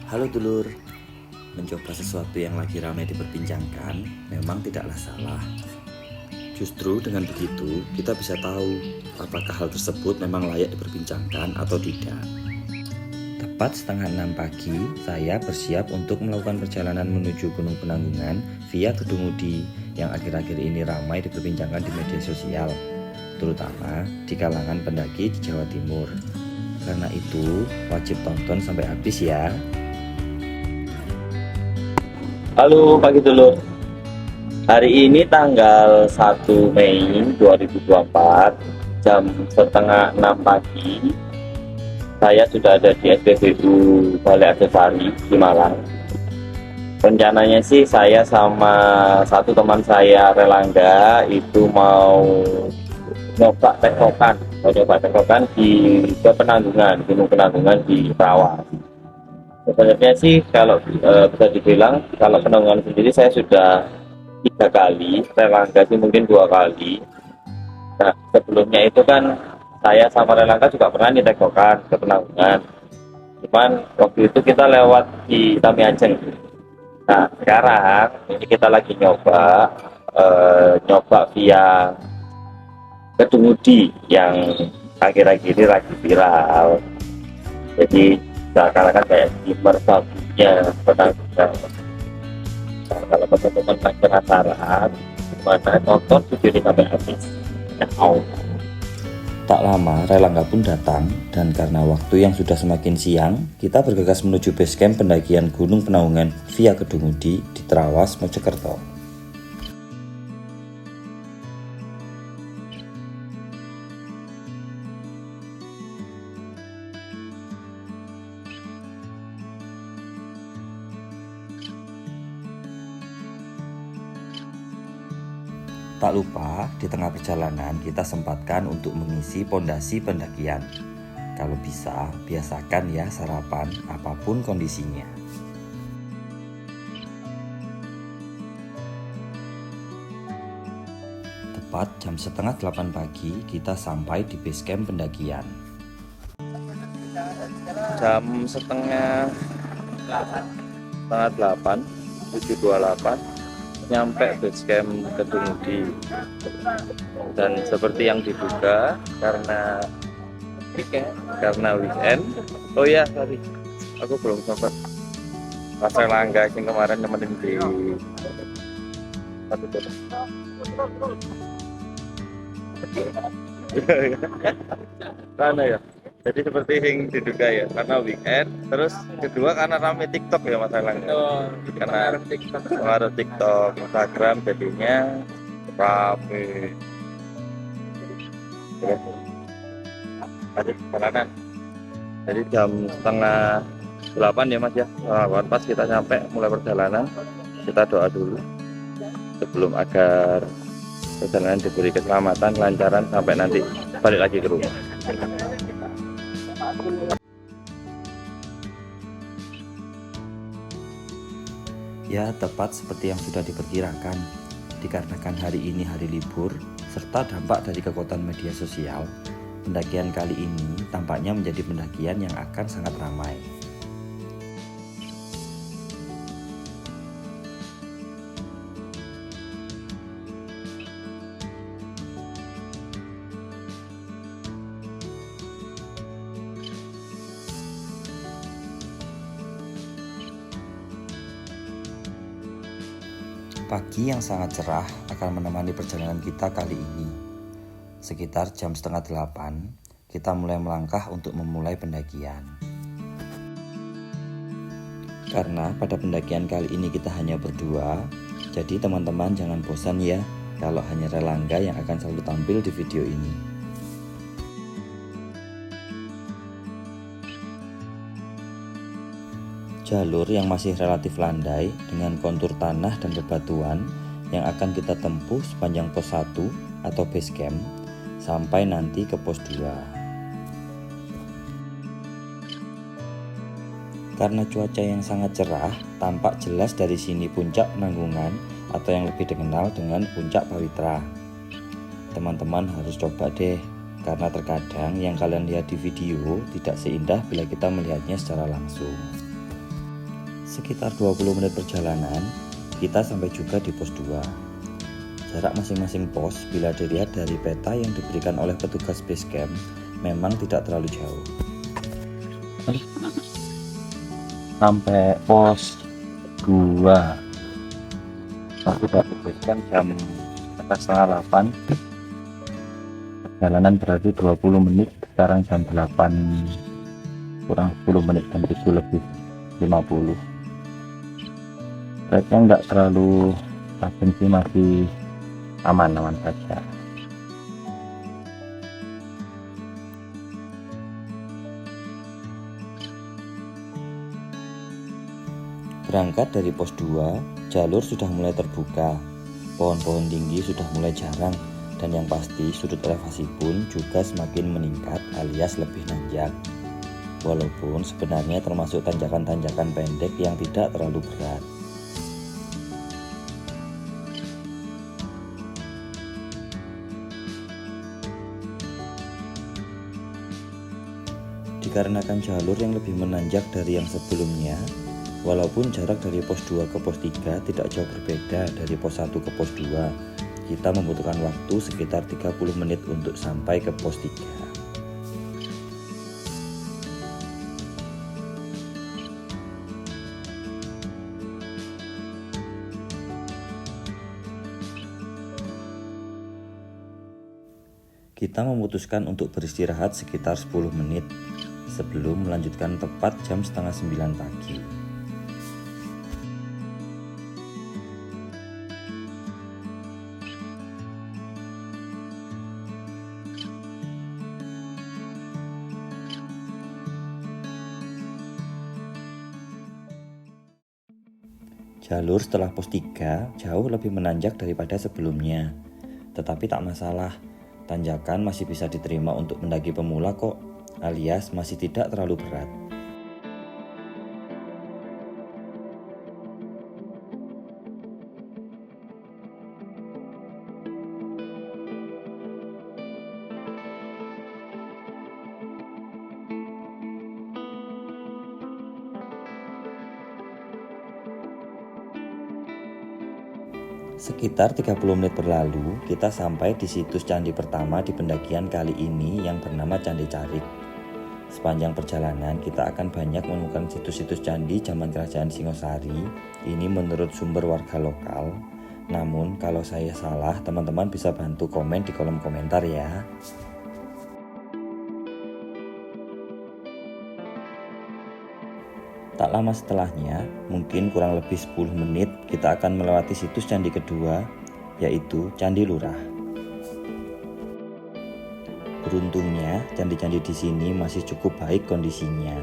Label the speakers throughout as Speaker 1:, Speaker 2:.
Speaker 1: Halo dulur, mencoba sesuatu yang lagi ramai diperbincangkan memang tidaklah salah. Justru dengan begitu kita bisa tahu apakah hal tersebut memang layak diperbincangkan atau tidak. Tepat setengah 6 pagi, saya bersiap untuk melakukan perjalanan menuju Gunung Penanggungan via Kedungudi yang akhir-akhir ini ramai diperbincangkan di media sosial, terutama di kalangan pendaki di Jawa Timur. Karena itu, wajib tonton sampai habis ya.
Speaker 2: Halo pagi dulur. Hari ini tanggal 1 Mei 2024 jam setengah 6 pagi. Saya sudah ada di SPBU Balai Arjosari di Malang. Rencananya sih saya sama satu teman saya Relangga itu mau nyoba tektokan di Penanggungan, Gunung Penanggungan di Trawas. Sebenarnya sih kalau bisa dibilang kalau Penanggungan sendiri saya sudah 3 kali, Relangga sih mungkin 2 kali. Nah sebelumnya itu kan saya sama Relangga juga pernah nih tektokan ke Penanggungan. Cuman waktu itu kita lewat di Tamiajeng. Nah sekarang ini kita lagi nyoba via Kedungudi yang akhir-akhir ini lagi viral. Jadi seakan-akan kayak steamer babunya Penanggungan. Nah, kalau teman-teman masih penasaran gimana, nonton video ini sampai habis.
Speaker 1: Tak lama, Relangga pun datang, dan karena waktu yang sudah semakin siang, kita bergegas menuju base camp pendakian Gunung Penanggungan via Kedungudi di Trawas, Mojokerto. Tak lupa, di tengah perjalanan kita sempatkan untuk mengisi pondasi pendakian. Kalau bisa, biasakan ya sarapan apapun kondisinya. Tepat jam setengah 8 pagi, kita sampai di base camp pendakian.
Speaker 2: Jam setengah 8, 7.28 nyampe base camp Kedungudi, dan seperti yang diduga karena weekend. Oh ya, sorry, aku belum sempat Mas Relangga yang kemarin nemenin di satu kota. Karena ya, jadi seperti yang diduga ya, karena weekend. Terus kedua karena rame TikTok ya Mas Relangga. Karena pengaruh TikTok, Instagram, jadinya rame. Lanjut perjalanan. Jadi jam setengah 8 ya Mas ya. Pas kita nyampe mulai perjalanan, kita doa dulu sebelum agar perjalanan diberi keselamatan, kelancaran sampai nanti balik lagi ke rumah.
Speaker 1: Ya, tepat seperti yang sudah diperkirakan. Dikarenakan hari ini hari libur, serta dampak dari kekuatan media sosial, pendakian kali ini tampaknya menjadi pendakian yang akan sangat ramai. Pagi yang sangat cerah akan menemani perjalanan kita kali ini. Sekitar jam setengah 8, kita mulai melangkah untuk memulai pendakian. Karena pada pendakian kali ini kita hanya berdua, jadi teman-teman jangan bosan ya kalau hanya Relangga yang akan selalu tampil di video ini. Jalur yang masih relatif landai dengan kontur tanah dan bebatuan yang akan kita tempuh sepanjang pos 1 atau base camp sampai nanti ke pos 2. Karena cuaca yang sangat cerah, tampak jelas dari sini puncak Penanggungan atau yang lebih dikenal dengan puncak Pawitra. Teman-teman harus coba deh, karena terkadang yang kalian lihat di video tidak seindah bila kita melihatnya secara langsung. sekitar 20 menit perjalanan, kita sampai juga di pos 2. Jarak masing-masing pos bila dilihat dari peta yang diberikan oleh petugas base camp memang tidak terlalu jauh.
Speaker 2: Sampai pos 2 aku dari base camp jam 7:30. Perjalanan berarti 20 menit, sekarang jam 8 kurang 10 menit, jam 7:50. Treknya nggak terlalu tajam sih, masih aman-aman saja.
Speaker 1: Berangkat dari pos 2, jalur sudah mulai terbuka, pohon-pohon tinggi sudah mulai jarang, dan yang pasti sudut elevasi pun juga semakin meningkat alias lebih nanjak. Walaupun sebenarnya termasuk tanjakan-tanjakan pendek yang tidak terlalu berat. Dikarenakan jalur yang lebih menanjak dari yang sebelumnya, walaupun jarak dari pos 2 ke pos 3 tidak jauh berbeda dari pos 1 ke pos 2, kita membutuhkan waktu sekitar 30 menit untuk sampai ke pos 3. Kita memutuskan untuk beristirahat sekitar 10 menit sebelum melanjutkan tepat jam 8:30 pagi. Jalur setelah pos 3 jauh lebih menanjak daripada sebelumnya, tetapi tak masalah. Tanjakan masih bisa diterima untuk mendaki pemula kok, alias masih tidak terlalu berat. Sekitar 30 menit berlalu, kita sampai di situs candi pertama di pendakian kali ini yang bernama Candi Carik. Sepanjang perjalanan, kita akan banyak menemukan situs-situs candi zaman kerajaan Singosari. Ini menurut sumber warga lokal. Namun, kalau saya salah, teman-teman bisa bantu komen di kolom komentar ya. Tak lama setelahnya, mungkin kurang lebih 10 menit, kita akan melewati situs candi kedua, yaitu Candi Lurah. Beruntungnya, candi-candi di sini masih cukup baik kondisinya.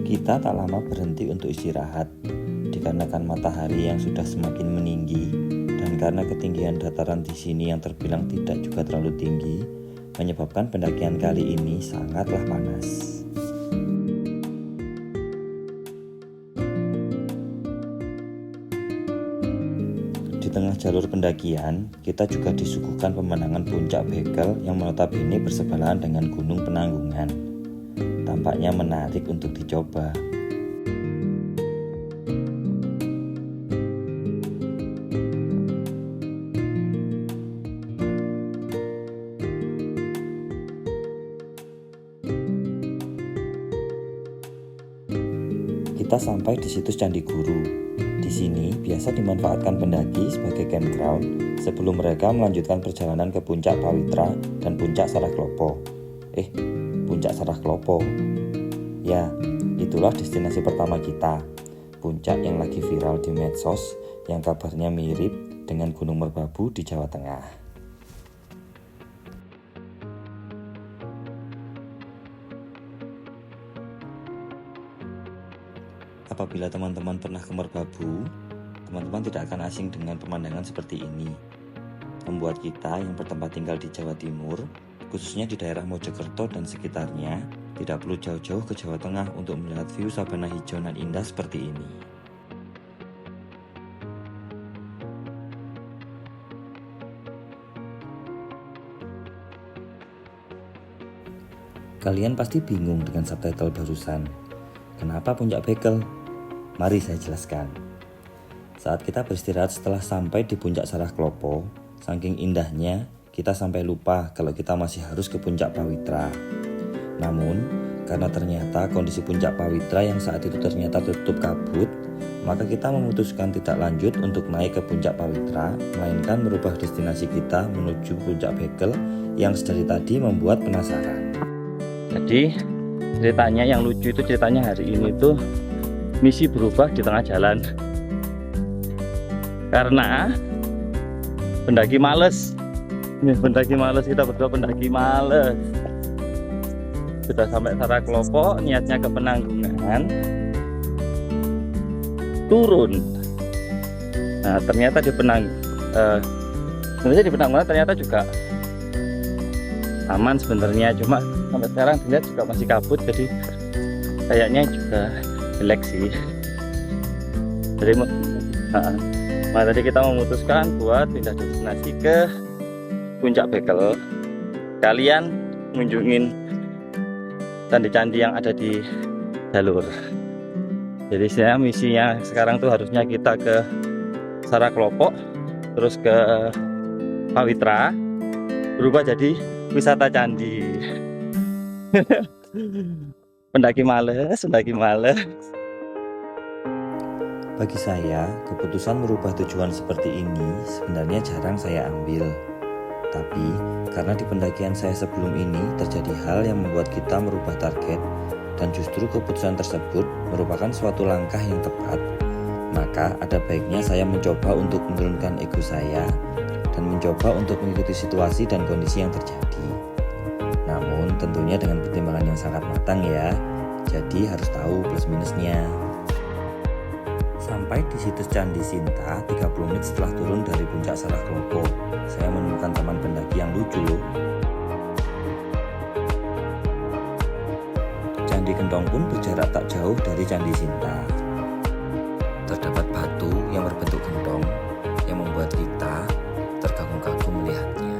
Speaker 1: Kita tak lama berhenti untuk istirahat, dikarenakan matahari yang sudah semakin meninggi dan karena ketinggian dataran di sini yang terbilang tidak juga terlalu tinggi, menyebabkan pendakian kali ini sangatlah panas. Di tengah jalur pendakian, kita juga disuguhkan pemandangan puncak Bekel yang notabene bersebelahan dengan Gunung Penanggungan. Tampaknya menarik untuk dicoba. Kita sampai di situs Candi Guru. Di sini biasa dimanfaatkan pendaki sebagai campground sebelum mereka melanjutkan perjalanan ke puncak Pawitra dan puncak Saraklopo. Puncak Saraklopo. Ya, itulah destinasi pertama kita. Puncak yang lagi viral di medsos yang kabarnya mirip dengan Gunung Merbabu di Jawa Tengah. Apabila teman-teman pernah ke Merbabu, teman-teman tidak akan asing dengan pemandangan seperti ini. membuat kita yang bertempat tinggal di Jawa Timur, khususnya di daerah Mojokerto dan sekitarnya, tidak perlu jauh-jauh ke Jawa Tengah untuk melihat view sabana hijau nan indah seperti ini. Kalian pasti bingung dengan subtitle barusan. Kenapa Puncak Bekel? Mari saya jelaskan. Saat kita beristirahat setelah sampai di Puncak Sarah Klopo, saking indahnya kita sampai lupa kalau kita masih harus ke Puncak Pawitra. Namun, karena ternyata kondisi Puncak Pawitra yang saat itu ternyata tertutup kabut, maka kita memutuskan tidak lanjut untuk naik ke Puncak Pawitra, melainkan merubah destinasi kita menuju Puncak Bekel yang sedari tadi membuat penasaran.
Speaker 2: Jadi ceritanya yang lucu itu ceritanya hari ini tuh misi berubah di tengah jalan karena pendaki males. Kita berdua pendaki males. Sudah sampai Sarah Klopo, niatnya ke Penanggungan, turun. Nah ternyata di Penanggungan ternyata juga aman sebenarnya, cuma sampai sekarang dilihat juga masih kabut, jadi kayaknya juga jelek sih. Jadi tadi kita memutuskan buat pindah destinasi ke Puncak Bekel. Kalian mengunjungin candi-candi yang ada di jalur. Jadi saya misinya sekarang tuh harusnya kita ke Sarah Klopo, terus ke Pawitra, berubah jadi wisata candi. pendaki males.
Speaker 1: Bagi saya, keputusan merubah tujuan seperti ini sebenarnya jarang saya ambil. Tapi, karena di pendakian saya sebelum ini terjadi hal yang membuat kita merubah target, dan justru keputusan tersebut merupakan suatu langkah yang tepat, maka ada baiknya saya mencoba untuk menurunkan ego saya dan mencoba untuk mengikuti situasi dan kondisi yang terjadi. Namun tentunya dengan pertimbangan yang sangat matang ya, jadi harus tahu plus minusnya. Sampai di situs Candi Sinta 30 menit setelah turun dari Puncak Sarah Klopo, saya menemukan teman pendaki yang lucu loh. Candi Gentong pun berjarak tak jauh dari Candi Sinta. Terdapat batu yang berbentuk gentong yang membuat kita terkagum-kagum melihatnya.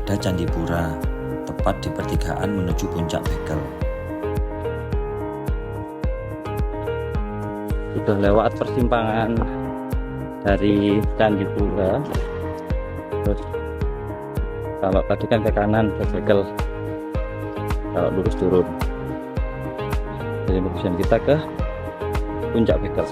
Speaker 1: Ada Candi Pura, tepat di pertigaan menuju Puncak Bekel.
Speaker 2: Sudah lewat persimpangan dari Candi Pura, terus kalau tadi kan ke kanan ke Bekel, kalau lurus turun. Jadi tujuan kita ke Puncak Bekel.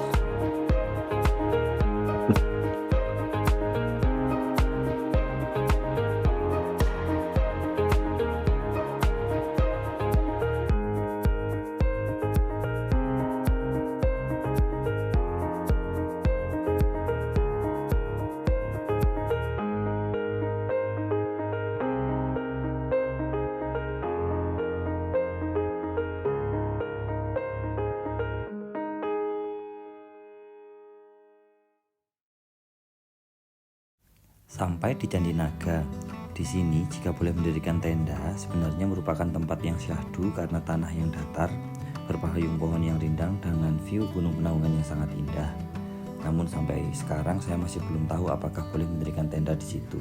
Speaker 1: Sampai di Candi Naga. Di sini jika boleh mendirikan tenda, sebenarnya merupakan tempat yang syahdu karena tanah yang datar, berpahayung pohon yang rindang dengan view Gunung Penanggungan yang sangat indah. Namun sampai sekarang saya masih belum tahu apakah boleh mendirikan tenda di situ.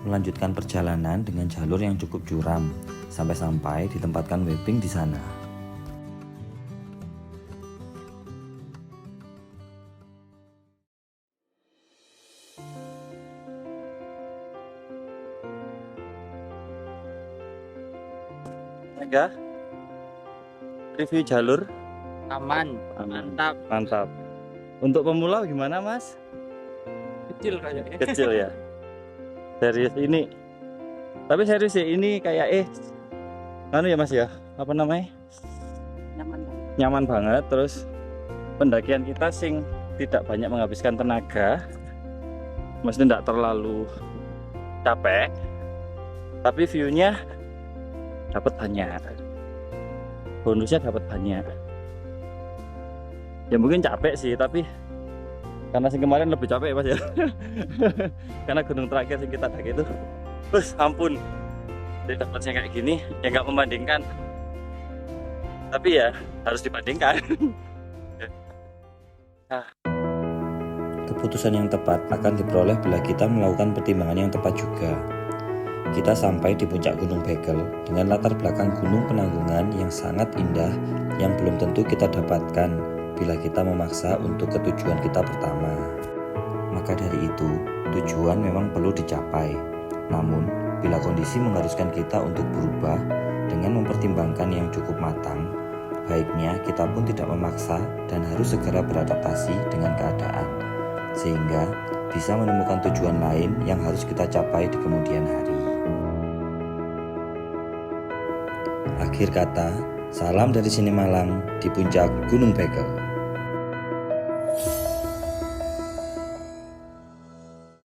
Speaker 1: Melanjutkan perjalanan dengan jalur yang cukup curam, sampai-sampai ditempatkan webing di sana.
Speaker 2: Enggak? Review jalur
Speaker 3: Aman,
Speaker 2: mantap. Untuk pemula gimana Mas?
Speaker 3: kecil kayaknya.
Speaker 2: Kecil ya. Serius ini. Tapi serius ya ini kayak anu ya Mas ya. Apa namanya?
Speaker 3: Nyaman.
Speaker 2: Nyaman banget, terus
Speaker 4: pendakian kita sing tidak banyak menghabiskan tenaga, maksudnya tidak terlalu capek, tapi view-nya dapat banyak, bonusnya dapat banyak. Ya mungkin capek sih, tapi karena sing kemarin lebih capek Mas ya. Karena gunung terakhir yang kita daki itu, ampun, tidak dapatnya kayak gini, ya nggak membandingkan, tapi ya harus dibandingkan.
Speaker 1: Keputusan yang tepat akan diperoleh bila kita melakukan pertimbangan yang tepat juga. Kita sampai di puncak Gunung Bagel dengan latar belakang Gunung Penanggungan yang sangat indah yang belum tentu kita dapatkan bila kita memaksa untuk ke tujuan kita pertama. Maka dari itu, tujuan memang perlu dicapai. Namun, bila kondisi mengharuskan kita untuk berubah dengan mempertimbangkan yang cukup matang, baiknya kita pun tidak memaksa dan harus segera beradaptasi dengan keadaan, sehingga bisa menemukan tujuan lain yang harus kita capai di kemudian hari. Akhir kata, salam dari sini Malang di puncak Gunung Bagel.